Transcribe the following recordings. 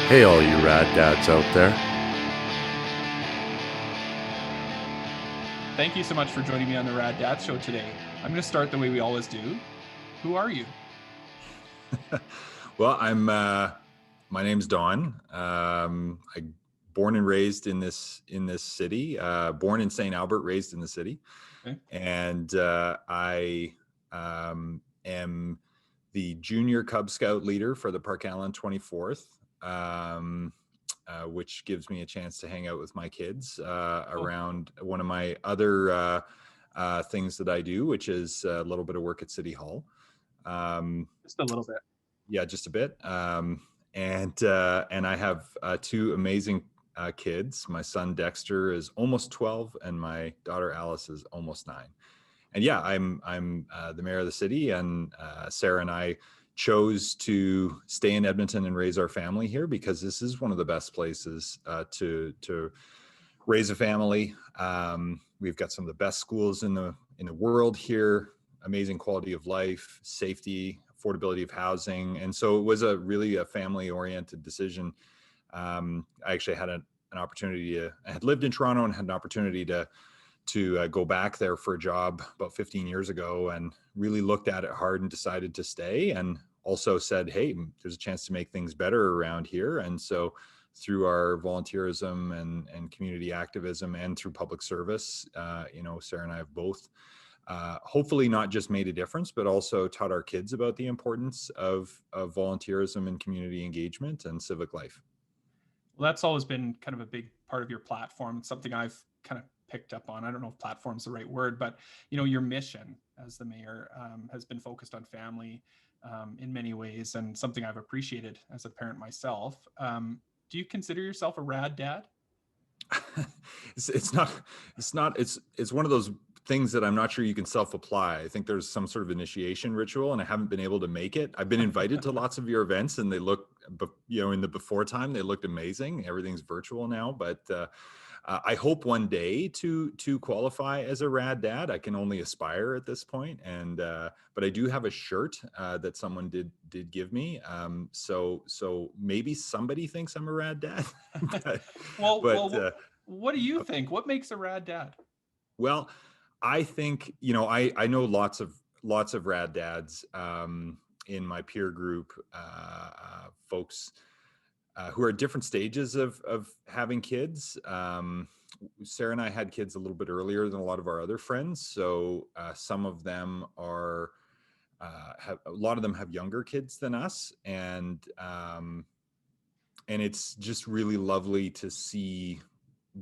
Hey, all you rad dads out there. Thank you so much for joining me on the Rad Dad Show today. I'm going to start the way we always do. Who are you? Well, my name's Don. I born and raised in this city. Born in St. Albert, raised in the city, Okay. and I am the junior Cub Scout leader for the Park Allen 24th, which gives me a chance to hang out with my kids around one of my other things that I do, which is a little bit of work at City Hall. Just a little bit. Yeah, just a bit. And I have two amazing kids. My son Dexter is almost 12, and my daughter Alice is almost 9. And yeah, I'm the mayor of the city, and Sarah and I chose to stay in Edmonton and raise our family here because this is one of the best places to raise a family. We've got some of the best schools in the world here. Amazing quality of life, safety, affordability of housing. And so it was really a family-oriented decision. I actually had an opportunity I had lived in Toronto and had an opportunity to go back there for a job about 15 years ago, and really looked at it hard and decided to stay, and also said, hey, there's a chance to make things better around here. And so through our volunteerism and community activism and through public service, Sarah and I have both hopefully not just made a difference, but also taught our kids about the importance of volunteerism and community engagement and civic life. Well, that's always been kind of a big part of your platform. It's something I've kind of picked up on. I don't know if platform's the right word, but your mission as the mayor has been focused on family in many ways, and something I've appreciated as a parent myself. Do you consider yourself a rad dad? It's one of those things that I'm not sure you can self-apply. I think there's some sort of initiation ritual, and I haven't been able to make it. I've been invited to lots of your events, and they look, in the before time, they looked amazing. Everything's virtual now, but I hope one day to qualify as a rad dad. I can only aspire at this point, and but I do have a shirt that someone did give me. So maybe somebody thinks I'm a rad dad. What do you think? What makes a rad dad? Well, I think, I know lots of rad dads in my peer group, folks who are at different stages of having kids. Sarah and I had kids a little bit earlier than a lot of our other friends. So some of them a lot of them have younger kids than us. And it's just really lovely to see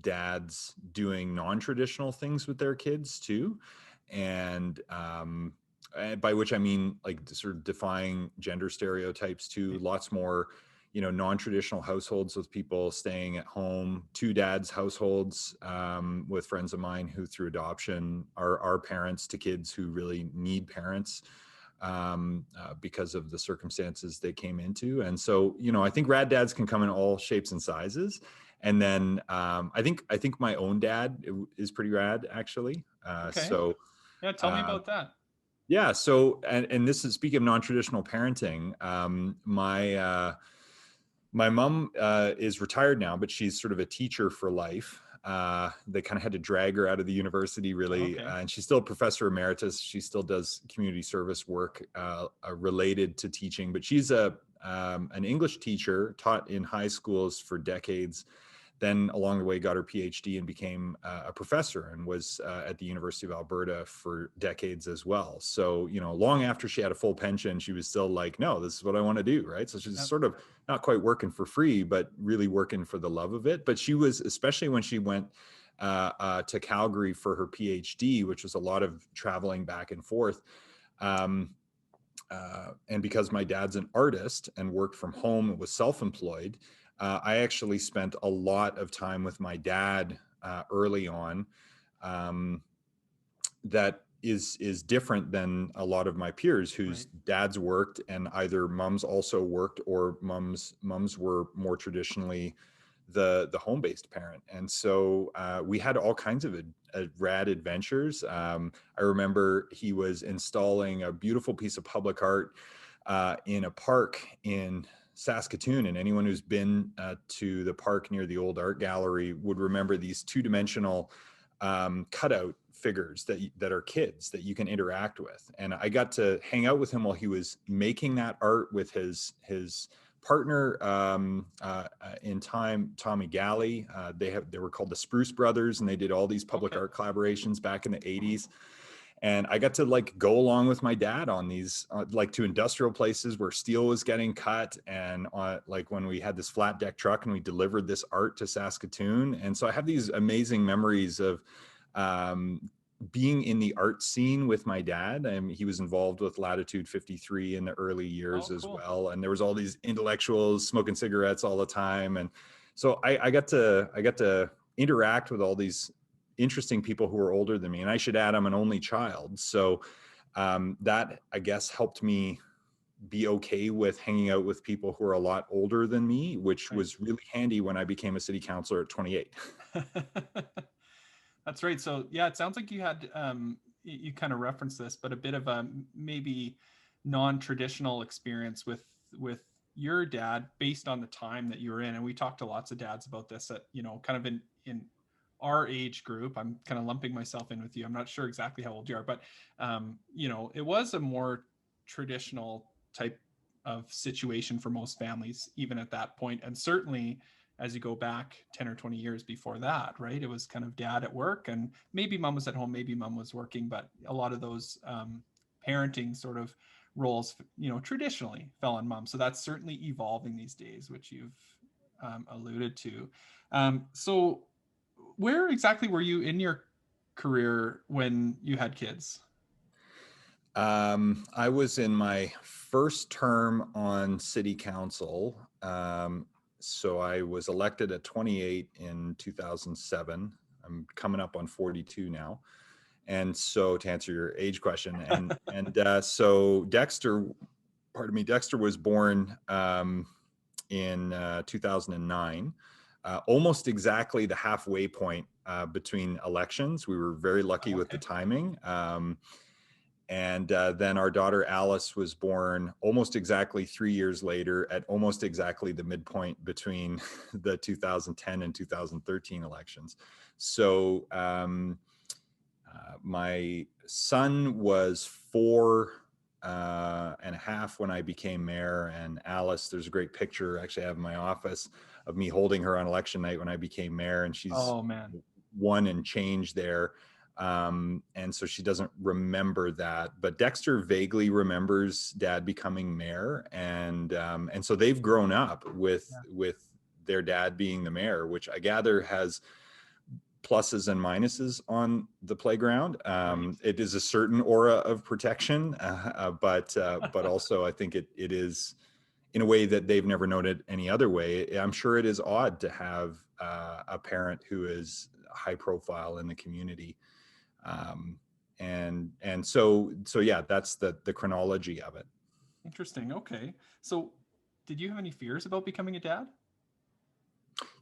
dads doing non-traditional things with their kids too. And by which I mean, like, sort of defying gender stereotypes too. Lots more, non-traditional households with people staying at home, two dads households with friends of mine who through adoption are parents to kids who really need parents because of the circumstances they came into. And so, I think rad dads can come in all shapes and sizes. And then I think my own dad is pretty rad, actually. Okay. So yeah, tell me about that. Yeah. So, and this is, speaking of non-traditional parenting, my mom is retired now, but she's sort of a teacher for life. They kind of had to drag her out of the university, really. Okay. And she's still a professor emeritus. She still does community service work related to teaching, but she's an English teacher, taught in high schools for decades. Then along the way got her PhD and became a professor, and was at the University of Alberta for decades as well. So, long after she had a full pension, she was still like, no, this is what I want to do, right? So she's sort of not quite working for free, but really working for the love of it. But she was, especially when she went to Calgary for her PhD, which was a lot of traveling back and forth. And because my dad's an artist and worked from home and was self-employed, I actually spent a lot of time with my dad early on. That is different than a lot of my peers whose dads worked, and either mums also worked, or mums were more traditionally the home-based parent. And so we had all kinds of rad adventures. I remember he was installing a beautiful piece of public art in a park in Saskatoon, and anyone who's been to the park near the old art gallery would remember these two-dimensional cutout figures that are kids that you can interact with. And I got to hang out with him while he was making that art with his partner in time, Tommy Galley. They were called the Spruce Brothers, and they did all these public art collaborations back in the 80s. And I got to like go along with my dad on these, like to industrial places where steel was getting cut. And like when we had this flat deck truck and we delivered this art to Saskatoon. And so I have these amazing memories of being in the art scene with my dad. And he was involved with Latitude 53 in the early years as well. And there was all these intellectuals smoking cigarettes all the time. And so I got to interact with all these interesting people who were older than me. And I should add, I'm an only child. So that, I guess, helped me be okay with hanging out with people who are a lot older than me, which was really handy when I became a city councilor at 28. That's right. So yeah, it sounds like you had, you kind of referenced this, but a bit of a maybe non-traditional experience with your dad based on the time that you were in. And we talked to lots of dads about this at, you know, kind of in our age group. I'm kind of lumping myself in with you. I'm not sure exactly how old you are, but you know, it was a more traditional type of situation for most families, even at that point. And certainly as you go back 10 or 20 years before that, right? It was kind of dad at work and maybe mom was at home, maybe mom was working, but a lot of those parenting sort of roles, you know, traditionally fell on mom. So that's certainly evolving these days, which you've alluded to. So where exactly were you in your career when you had kids? I was in my first term on city council. So I was elected at 28 in 2007. I'm coming up on 42 now. And so to answer your age question, so Dexter was born in 2009. Almost exactly the halfway point between elections. We were very lucky with the timing. And then our daughter Alice was born almost exactly 3 years later at almost exactly the midpoint between the 2010 and 2013 elections. So my son was 4.5 when I became mayor, and Alice, there's a great picture actually I have in my office of me holding her on election night when I became mayor, and she's 1 and change there. And so she doesn't remember that, but Dexter vaguely remembers dad becoming mayor. And so they've grown up with their dad being the mayor, which I gather has pluses and minuses on the playground. It is a certain aura of protection, but also I think it is in a way that they've never known it any other way. I'm sure it is odd to have a parent who is high profile in the community. And so yeah, that's the chronology of it. Interesting. Okay. So did you have any fears about becoming a dad?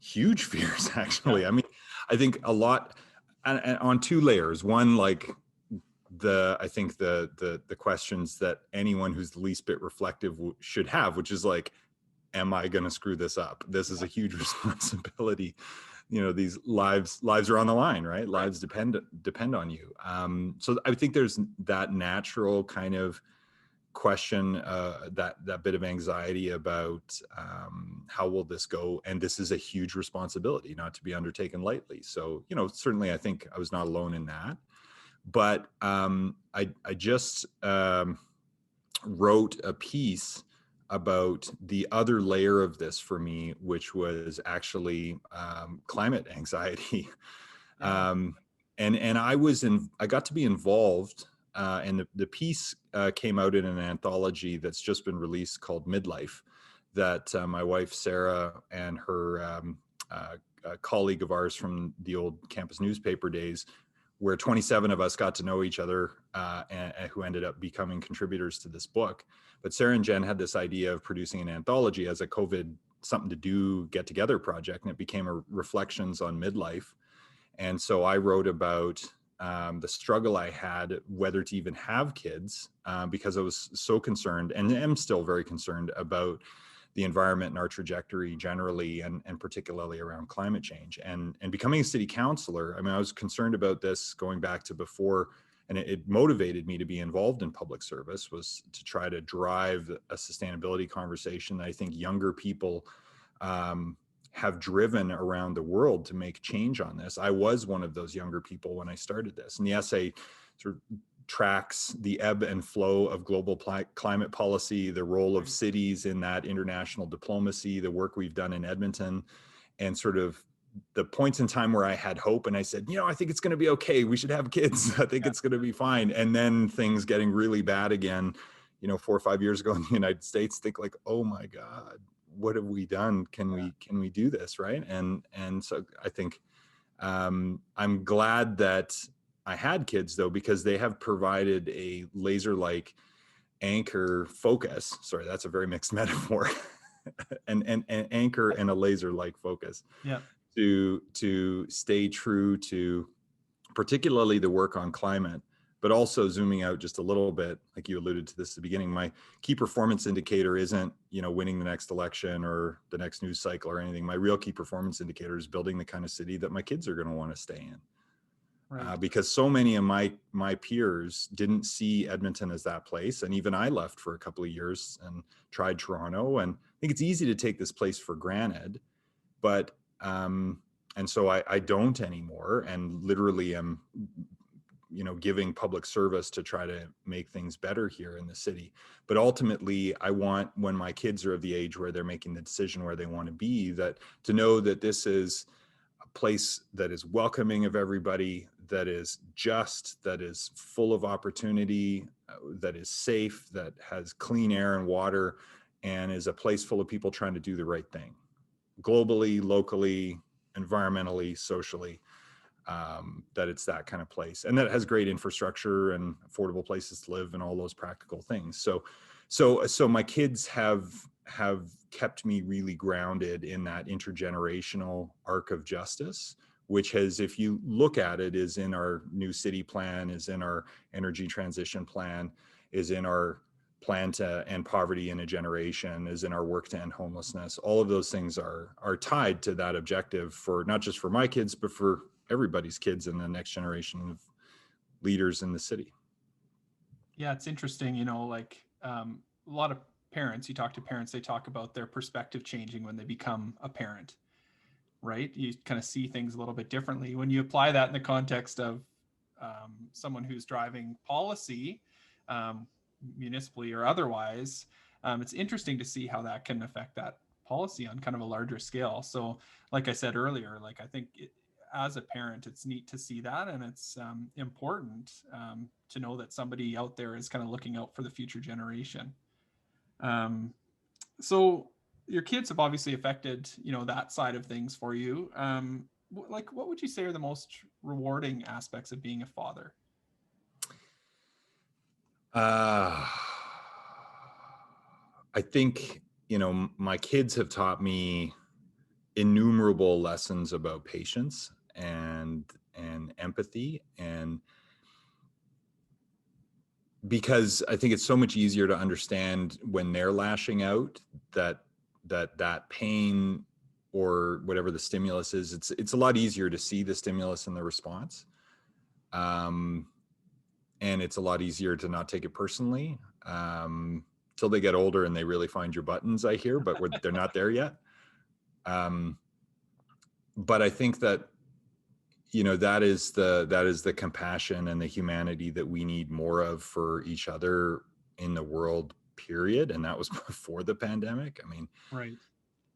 Huge fears, actually. I mean, I think a lot and on 2 layers. One, like I think the questions that anyone who's the least bit reflective should have, which is like, am I going to screw this up? This is a huge responsibility. You know, these lives are on the line, right? Lives depend on you. So I think there's that natural kind of question, that bit of anxiety about how will this go? And this is a huge responsibility, not to be undertaken lightly. So, you know, certainly I think I was not alone in that. But I just wrote a piece about the other layer of this for me, which was actually climate anxiety. And I got to be involved, and the piece came out in an anthology that's just been released called MIDLIFE, that my wife Sarah and her a colleague of ours from the old campus newspaper days, where 27 of us got to know each other, and who ended up becoming contributors to this book. But Sarah and Jen had this idea of producing an anthology as a COVID something to do get together project, and it became a reflections on midlife. And so I wrote about the struggle I had whether to even have kids, because I was so concerned, and am still very concerned about the environment and our trajectory generally, and particularly around climate change. And becoming a city councillor, I mean, I was concerned about this going back to before, and it motivated me to be involved in public service, was to try to drive a sustainability conversation that I think younger people have driven around the world to make change on this. I was one of those younger people when I started this. And the essay sort of tracks the ebb and flow of global climate policy, the role of cities in that international diplomacy, the work we've done in Edmonton, and sort of the points in time where I had hope and I said, I think it's going to be okay. We should have kids. I think it's going to be fine. And then things getting really bad again, 4 or 5 years ago in the United States, think like, oh my God, what have we done? Can we do this? Right. And so I think I'm glad that I had kids, though, because they have provided a laser-like anchor focus. Sorry, that's a very mixed metaphor. an anchor and a laser-like focus. Yeah. To stay true to particularly the work on climate, but also zooming out just a little bit, like you alluded to this at the beginning. My key performance indicator isn't, winning the next election or the next news cycle or anything. My real key performance indicator is building the kind of city that my kids are going to want to stay in. Right. Because so many of my peers didn't see Edmonton as that place. And even I left for a couple of years and tried Toronto. And I think it's easy to take this place for granted, but, and so I don't anymore, and literally am, giving public service to try to make things better here in the city. But ultimately, I want, when my kids are of the age where they're making the decision where they want to be, that to know that this is a place that is welcoming of everybody, that is just, that is full of opportunity, that is safe, that has clean air and water, and is a place full of people trying to do the right thing, globally, locally, environmentally, socially, that it's that kind of place, and that it has great infrastructure and affordable places to live and all those practical things. So my kids have kept me really grounded in that intergenerational arc of justice, which has, if you look at it, is in our new city plan, is in our energy transition plan, is in our plan to end poverty in a generation, is in our work to end homelessness. All of those things are tied to that objective, for not just for my kids, but for everybody's kids and the next generation of leaders in the city. Yeah, it's interesting, a lot of parents, you talk to parents, they talk about their perspective changing when they become a parent, right? You kind of see things a little bit differently. When you apply that in the context of someone who's driving policy, municipally or otherwise, it's interesting to see how that can affect that policy on kind of a larger scale. So like I said earlier, I think as a parent, it's neat to see that, and it's important to know that somebody out there is kind of looking out for the future generation. So your kids have obviously affected, that side of things for you. What would you say are the most rewarding aspects of being a father? I think, my kids have taught me innumerable lessons about patience and empathy, and because I think it's so much easier to understand when they're lashing out, that pain or whatever the stimulus is, it's a lot easier to see the stimulus and the response. And it's a lot easier to not take it personally, till they get older and they really find your buttons, I hear, but they're not there yet. But I think that, that is the compassion and the humanity that we need more of for each other in the world, period. And that was before the pandemic. I mean, right.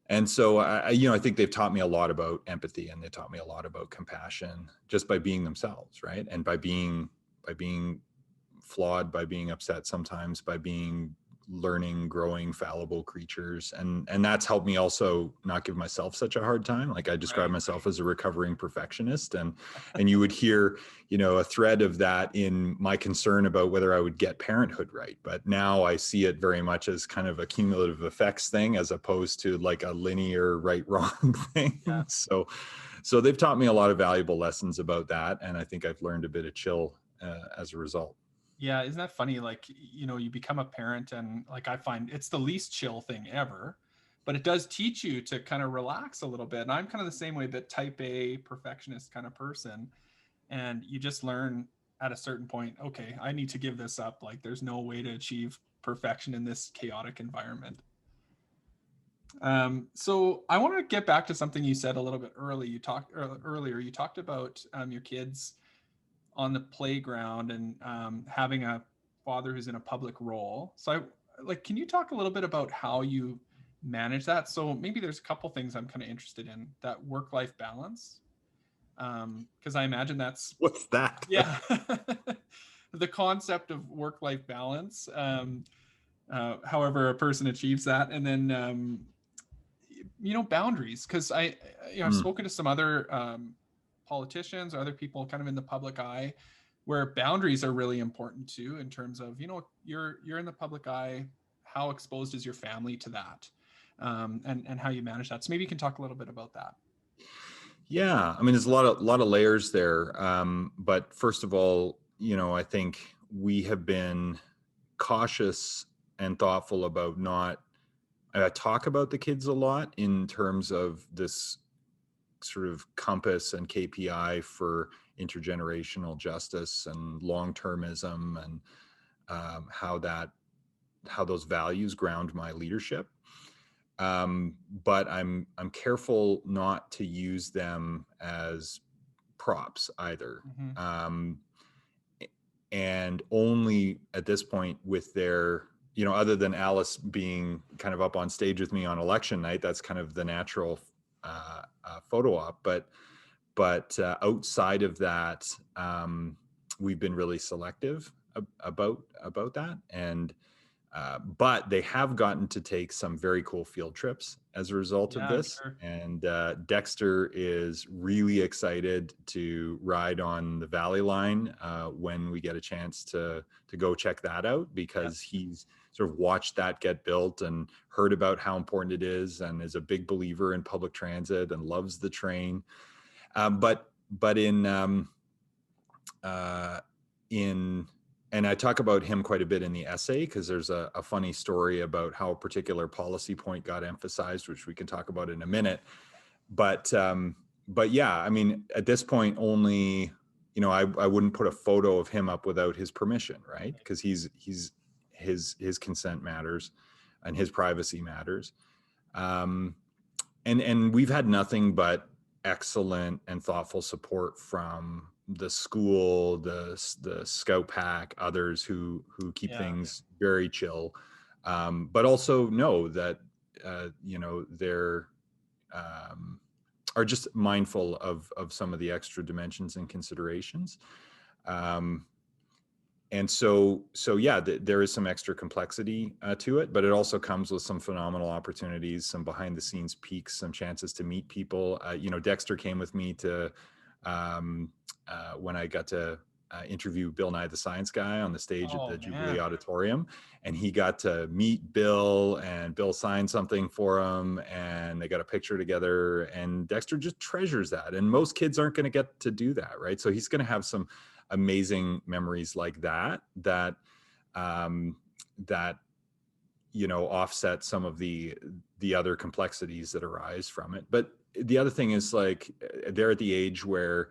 And so I think they've taught me a lot about empathy, and they taught me a lot about compassion just by being themselves, right? And by being flawed, by being upset sometimes, by being learning, growing, fallible creatures. And that's helped me also not give myself such a hard time. Like I describe myself as a recovering perfectionist, and you would hear, a thread of that in my concern about whether I would get parenthood right. But now I see it very much as kind of a cumulative effects thing, as opposed to like a linear right-wrong thing. Yeah. So they've taught me a lot of valuable lessons about that. And I think I've learned a bit of chill as a result. Yeah, isn't that funny? You become a parent, and I find it's the least chill thing ever. but it does teach you to kind of relax a little bit. And I'm kind of the same way, but type A perfectionist kind of person. And you just learn at a certain point, okay, I need to give this up. Like there's no way to achieve perfection in this chaotic environment. So I want to get back to something you said a little bit earlier. You talked about your kids on the playground and having a father who's in a public role. So can you talk a little bit about how you manage that? So maybe there's a couple things I'm kind of interested in, that work-life balance. Because I imagine that's What's that? yeah, the concept of work-life balance. However a person achieves that, and then boundaries. Because I've spoken to some other politicians or other people kind of in the public eye, where boundaries are really important too, in terms of you're in the public eye, how exposed is your family to that, and how you manage that. So maybe you can talk a little bit about that. Yeah, I mean, there's a lot of layers there. But first of all, I think we have been cautious and thoughtful about not talk about the kids a lot in terms of this sort of compass and KPI for intergenerational justice and long-termism, and how those values ground my leadership. But I'm careful not to use them as props either. Mm-hmm. And only at this point with their, other than Alice being kind of up on stage with me on election night, that's kind of the natural photo op. But outside of that, we've been really selective about that. And but they have gotten to take some very cool field trips as a result of this. Sure. And Dexter is really excited to ride on the Valley Line when we get a chance to go check that out, because he's sort of watched that get built and heard about how important it is, and is a big believer in public transit and loves the train. But in and I talk about him quite a bit in the essay, because there's a funny story about how a particular policy point got emphasized, which we can talk about in a minute. But yeah, I mean, at this point, only, I wouldn't put a photo of him up without his permission, right? Because his consent matters, and his privacy matters. And we've had nothing but excellent and thoughtful support from the school, the Scout Pack, others who keep things very chill, but also know that they're are just mindful of some of the extra dimensions and considerations. And so yeah, there is some extra complexity to it, but it also comes with some phenomenal opportunities, some behind the scenes peaks, some chances to meet people. Dexter came with me to when I got to interview Bill Nye the Science Guy on the stage at the Jubilee Auditorium, and he got to meet Bill, and Bill signed something for him, and they got a picture together, and Dexter just treasures that. And most kids aren't going to get to do that, right? So he's going to have some amazing memories like that offset some of the other complexities that arise from it. But the other thing is, like, they're at the age where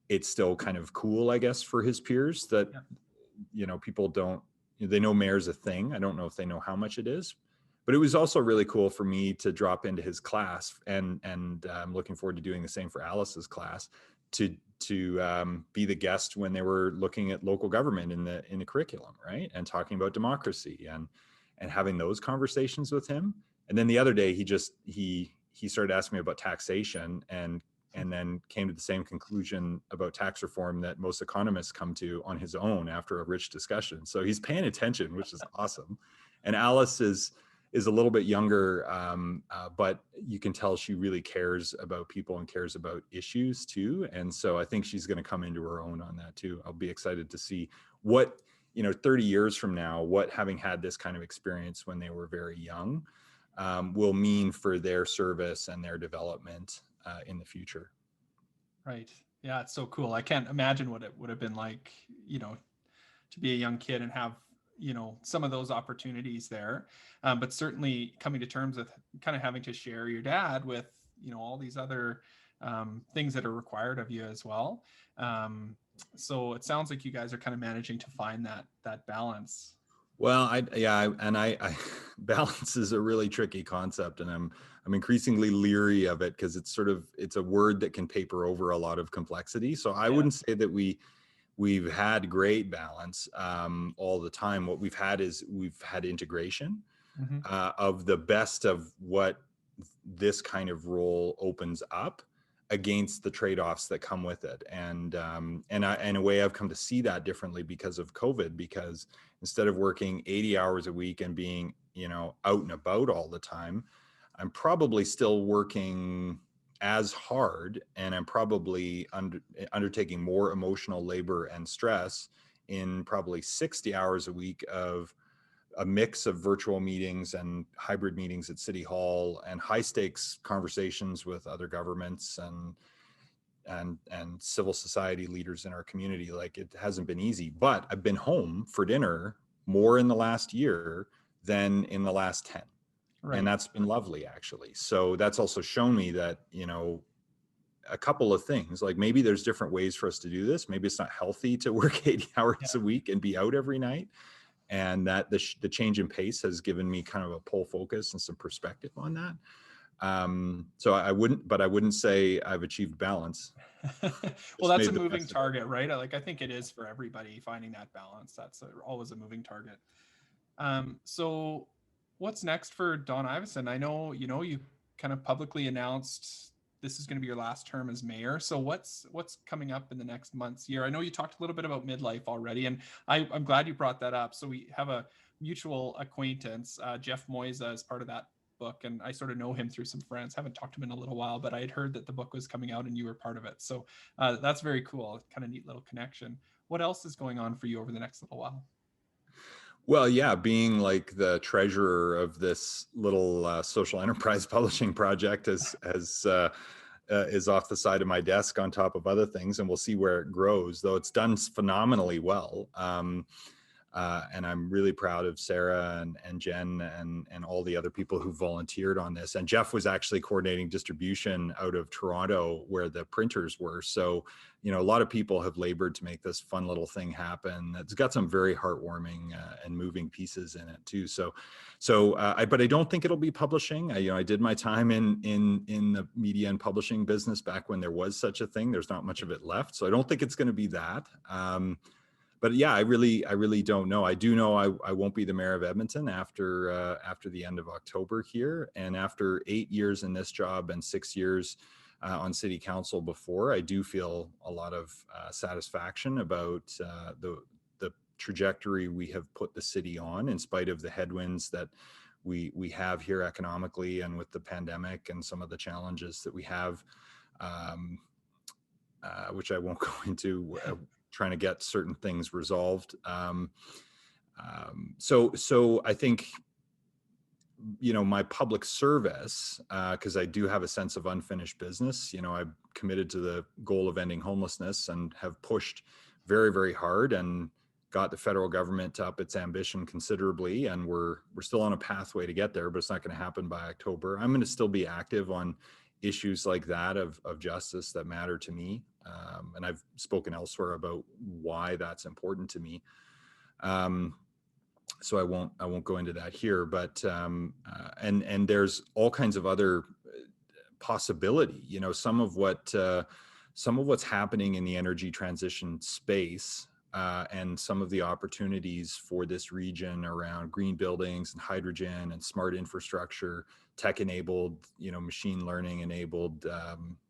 it's still kind of cool, I guess, for his peers that people they know mayor's a thing. I don't know if they know how much it is, but it was also really cool for me to drop into his class, and I'm looking forward to doing the same for Alice's class, to be the guest when they were looking at local government in the curriculum, right? And talking about democracy and having those conversations with him. And then the other day, he started asking me about taxation, and then came to the same conclusion about tax reform that most economists come to on his own after a rich discussion. So he's paying attention, which is awesome. And Alice is a little bit younger, but you can tell she really cares about people and cares about issues too. And so I think she's going to come into her own on that too. I'll be excited to see what, 30 years from now, what having had this kind of experience when they were very young will mean for their service and their development in the future. Right. Yeah, it's so cool. I can't imagine what it would have been like, to be a young kid and have some of those opportunities there. But certainly coming to terms with kind of having to share your dad with, all these other things that are required of you as well. So it sounds like you guys are kind of managing to find that balance. Well, I balance is a really tricky concept, and I'm increasingly leery of it because it's a word that can paper over a lot of complexity. So I wouldn't say that we've had great balance all the time. What we've had integration of the best of what this kind of role opens up against the trade-offs that come with it. And in a way, I've come to see that differently because of COVID, because instead of working 80 hours a week and being, out and about all the time, I'm probably still working as hard, and I'm probably undertaking more emotional labor and stress in probably 60 hours a week of a mix of virtual meetings and hybrid meetings at City Hall and high stakes conversations with other governments and civil society leaders in our community. Like, it hasn't been easy, but I've been home for dinner more in the last year than in the last 10. Right. And that's been lovely, actually. So that's also shown me that, a couple of things, like maybe there's different ways for us to do this. Maybe it's not healthy to work 80 hours a week and be out every night. And that the change in pace has given me kind of a pull focus and some perspective on that. So I wouldn't say I've achieved balance. Well, that's a moving target, right? I think it is for everybody, finding that balance. That's always a moving target. So what's next for Don Iveson? I know, you kind of publicly announced this is going to be your last term as mayor. So what's coming up in the next month's year? I know you talked a little bit about MIDLIFE already, and I'm glad you brought that up. So we have a mutual acquaintance, Jeff Moisa, is part of that book, and I sort of know him through some friends. Haven't talked to him in a little while, but I had heard that the book was coming out and you were part of it. So that's very cool. Kind of neat little connection. What else is going on for you over the next little while? Well, yeah, being like the treasurer of this little social enterprise publishing project is off the side of my desk on top of other things, and we'll see where it grows, though it's done phenomenally well. And I'm really proud of Sarah and Jen and all the other people who volunteered on this. And Jeff was actually coordinating distribution out of Toronto where the printers were. So, a lot of people have labored to make this fun little thing happen. It's got some very heartwarming and moving pieces in it too. But I don't think it'll be publishing. I did my time in the media and publishing business back when there was such a thing. There's not much of it left. So I don't think it's going to be that. But yeah, I really don't know. I do know I won't be the mayor of Edmonton after the end of October here. And after 8 years in this job and 6 years on city council before, I do feel a lot of satisfaction about the trajectory we have put the city on, in spite of the headwinds that we have here economically and with the pandemic and some of the challenges that we have, which I won't go into. Trying to get certain things resolved. So I think, my public service, because I do have a sense of unfinished business. I'm committed to the goal of ending homelessness and have pushed very, very hard and got the federal government to up its ambition considerably. And we're still on a pathway to get there, but it's not going to happen by October. I'm going to still be active on issues like that of justice that matter to me. And I've spoken elsewhere about why that's important to me. So I won't go into that here, but and there's all kinds of other possibility. Some of what's happening in the energy transition space, and some of the opportunities for this region around green buildings and hydrogen and smart infrastructure, tech-enabled, machine learning-enabled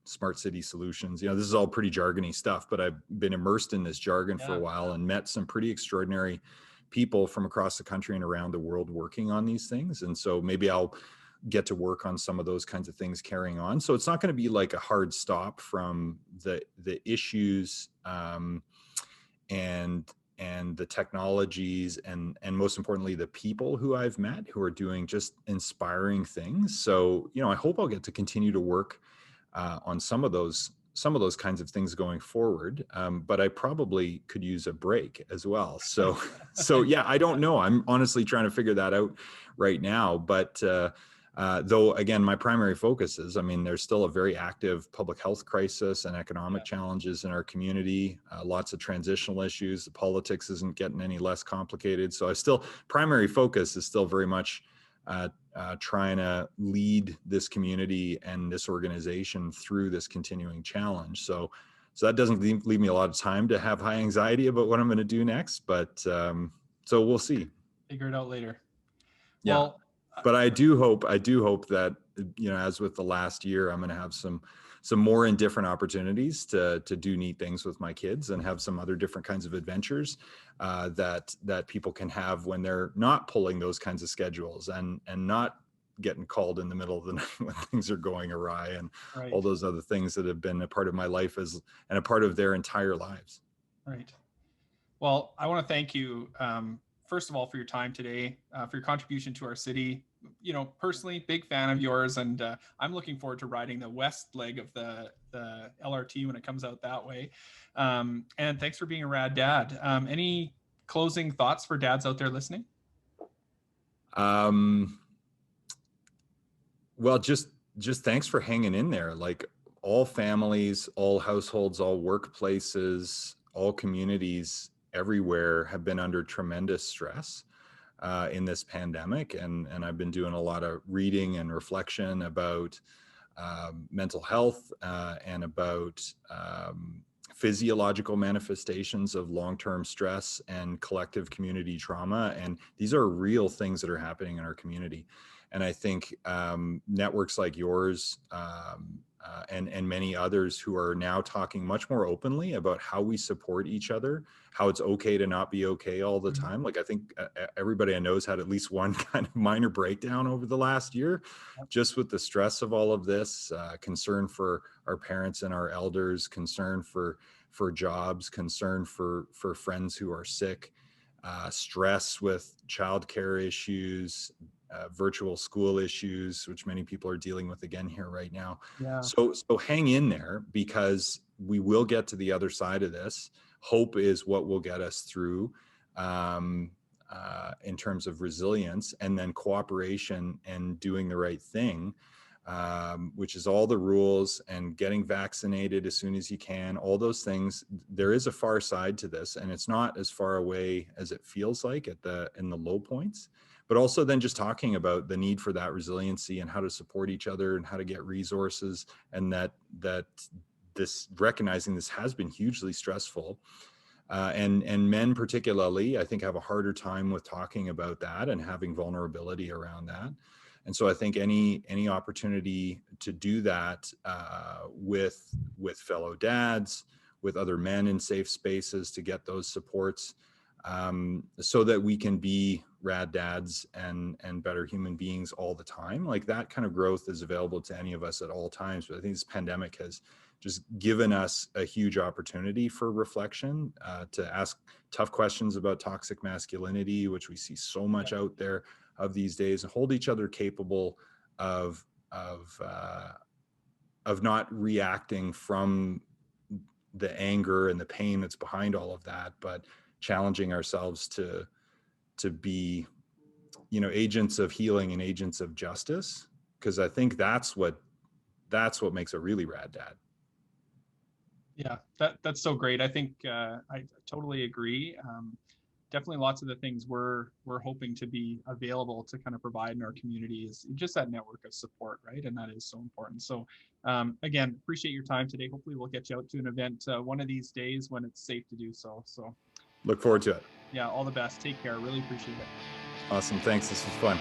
smart city solutions. This is all pretty jargony stuff, but I've been immersed in this jargon for a while and met some pretty extraordinary people from across the country and around the world working on these things. And so maybe I'll get to work on some of those kinds of things carrying on. So it's not going to be like a hard stop from the issues and the technologies and most importantly, the people who I've met who are doing just inspiring things. So, I hope I'll get to continue to work on some of those some of those kinds of things going forward. But I probably could use a break as well. So, so yeah, I don't know. I'm honestly trying to figure that out right now. But though, again, my primary focus is, I mean, there's still a very active public health crisis and economic challenges in our community, lots of transitional issues. The politics isn't getting any less complicated. So primary focus is still very much trying to lead this community and this organization through this continuing challenge. So that doesn't leave me a lot of time to have high anxiety about what I'm going to do next, but so we'll see. Figure it out later. Yeah. Well, but I do hope that, you know, as with the last year, I'm going to have some more and different opportunities to do neat things with my kids and have some other different kinds of adventures that people can have when they're not pulling those kinds of schedules and not getting called in the middle of the night when things are going awry and all those other things that have been a part of my life and a part of their entire lives. Right. Well, I want to thank you, first of all, for your time today, for your contribution to our city. You know, personally, big fan of yours, and I'm looking forward to riding the west leg of the LRT when it comes out that way. And thanks for being a rad dad. Any closing thoughts for dads out there listening? Well, just thanks for hanging in there. Like, all families, all households, all workplaces, all communities everywhere have been under tremendous stress in this pandemic. And I've been doing a lot of reading and reflection about mental health and about physiological manifestations of long-term stress and collective community trauma. And these are real things that are happening in our community. And I think networks like yours and many others who are now talking much more openly about how we support each other, how it's okay to not be okay all the time. Like, I think everybody I know has had at least one kind of minor breakdown over the last year, just with the stress of all of this, concern for our parents and our elders, concern for jobs, concern for friends who are sick, stress with childcare issues, virtual school issues, which many people are dealing with again here right now. Yeah. So hang in there, because we will get to the other side of this. Hope is what will get us through in terms of resilience, and then cooperation and doing the right thing, which is all the rules and getting vaccinated as soon as you can, all those things. There is a far side to this, and it's not as far away as it feels like in the low points. But also then just talking about the need for that resiliency and how to support each other and how to get resources, and that this, recognizing this has been hugely stressful. And men particularly, I think, have a harder time with talking about that and having vulnerability around that. And so I think any opportunity to do that with fellow dads, with other men in safe spaces, to get those supports, so that we can be rad dads and better human beings all the time. Like, that kind of growth is available to any of us at all times. But I think this pandemic has just given us a huge opportunity for reflection, to ask tough questions about toxic masculinity, which we see so much out there of these days, and hold each other capable of not reacting from the anger and the pain that's behind all of that, but challenging ourselves to be, you know, agents of healing and agents of justice. Because I think that's what makes a really rad dad. Yeah, that's so great. I think I totally agree. Definitely lots of the things we're hoping to be available to kind of provide in our community is just that network of support, right? And that is so important. So again, appreciate your time today. Hopefully we'll get you out to an event one of these days when it's safe to do so. Look forward to it. Yeah, all the best. Take care. Really appreciate it. Awesome. Thanks. This was fun.